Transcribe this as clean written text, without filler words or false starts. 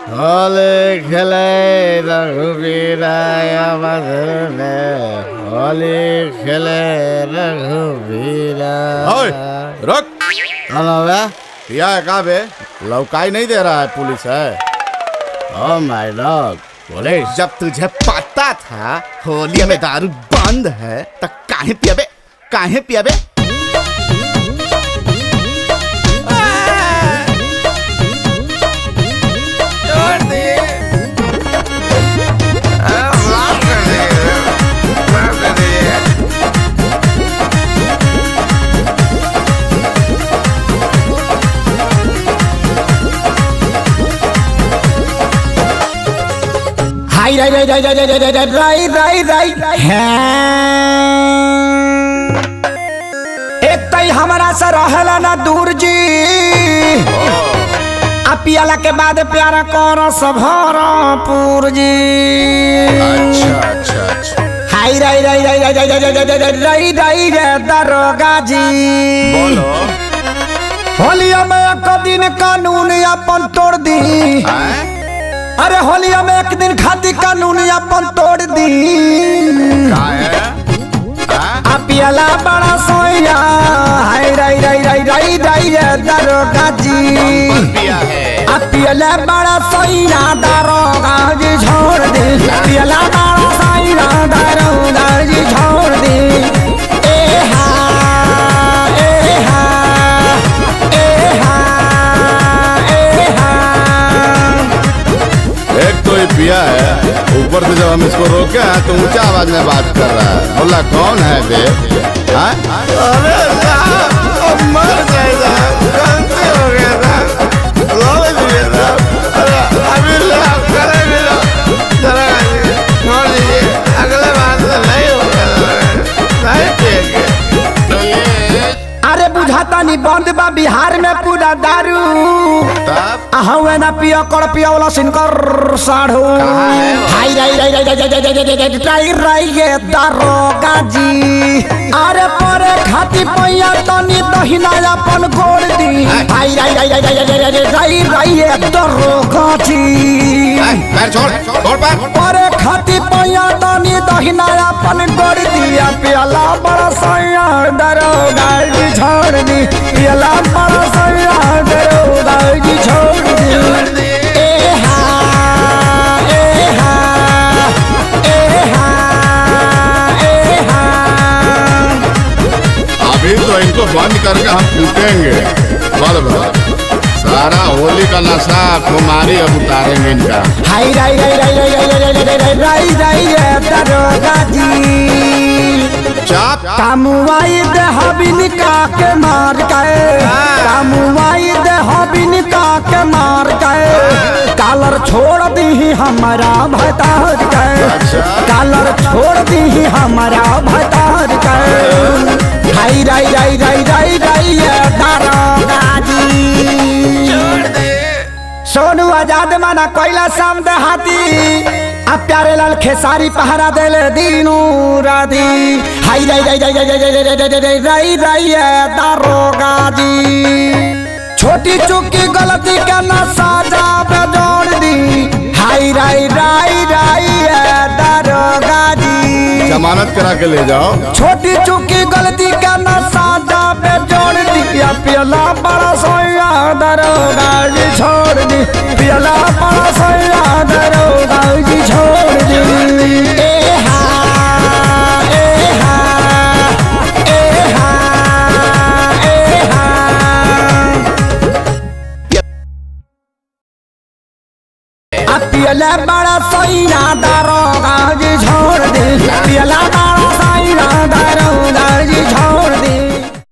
होली खेले रघुवीराय मधुने होली खेले रघुवीरा। रुक। हेलो बे, पिया है कहाँ बे? लौकाई नहीं दे रहा है, पुलिस है। Oh my dog, police. जब तुझे पता था होली में दारू बंद है तो काहे पिया बे? काहे पिया बे? हाय राय राय राय राय राय राय राय राय राय एक तई हमारा से रहला ना दूर जी आ पियाला के बाद प्यारा करो सभरपुर जी। अच्छा। हाय राय राय राय राय राय राय राय राय राय राय दरोगा जी, बोलो। होलिया में एक दिन कानून अपन तोड़ दी। अरे होलिया में एक दिन खाती कानून अपन तोड़ दी। आ पियाला बड़ा सोया हाय राय राय राय राय राय दरोगा जी। आ पियाला बड़ा सोया दरोगा जी छोड़ दे। पियाला बड़ा सोया दरोगा जी छोड़ दे। ए हा ए हा ए हा ए हा। एक तो ये पिया है, ऊपर से जब हम इसको रोके हैं तो ऊंचा आवाज में बात कर रहा है। बोला कौन है बे? अरे साहब, मर जाएगा, गलती हो गया था, रोज हुए था। अरे अभी लाभ करेंगे जरा छोड़ दीजिए, अगले बार से नहीं होगा, नहीं पिएंगे। अरे बुझाता नहीं बंद बा बिहार में पूरा दारू। हवे ना पिया कर पिया वाला सिनकर साढ़ू। हाय राय राय राय राय राय राय राय राय ये दरोगा जी। अरे परे खाती पैया तनी दहिना अपन गोड़ दी। हाय राय राय राय राय राय राय राय राय ये दरोगा जी। पैर छोड़ पैर। परे खाती पैया तनी दहिना अपन गोड़ दिया। पियाला बड़ा सैया दरोगा जी छोड़ दी। पियाला बड़ा सैया दरोगा जी छोड़ दी। ए हा ए हा ए हा ए हा। अभी तो इनको बंद करके हम कूटेंगे। बल सारा होली का नशा कुमारी अब उतारेंगे इनका। हाय राय राय राय राय राय राय राय राय राय दरोगा जी। चाप कामुआई दे हबिन का के मार गए। कामुआई दे हबिन का के मार गए। कालर छोड़ दी हमारा भतार गए। कालर छोड़ दी हमारा भतार गए। हाय राय राय राय राय राय दरोगा जी। सोनू आजाद माना कोयला शाम देहाती। अब प्यारे लाल खेसारी पहरा देले दीनू राधी। हाय राय राय राय राय राय राय राय राय दरोगा जी। छोटी चुकी गलती का ना साजा पे जोड़ दी। हाय राय राय राय दरोगा जी। जमानत करा के ले जाओ। छोटी चुकी गलती का ना साजा पे जोड़ दी। पियाला बड़ा सोया दरोगा जी छोड़ दी। पियाला बड़ा सोया दरोगा जी छोड़ दी। ए हा ए हा ए हा ए हा। पियाला बड़ा सोया दरोगा जी छोड़ दी। पियाला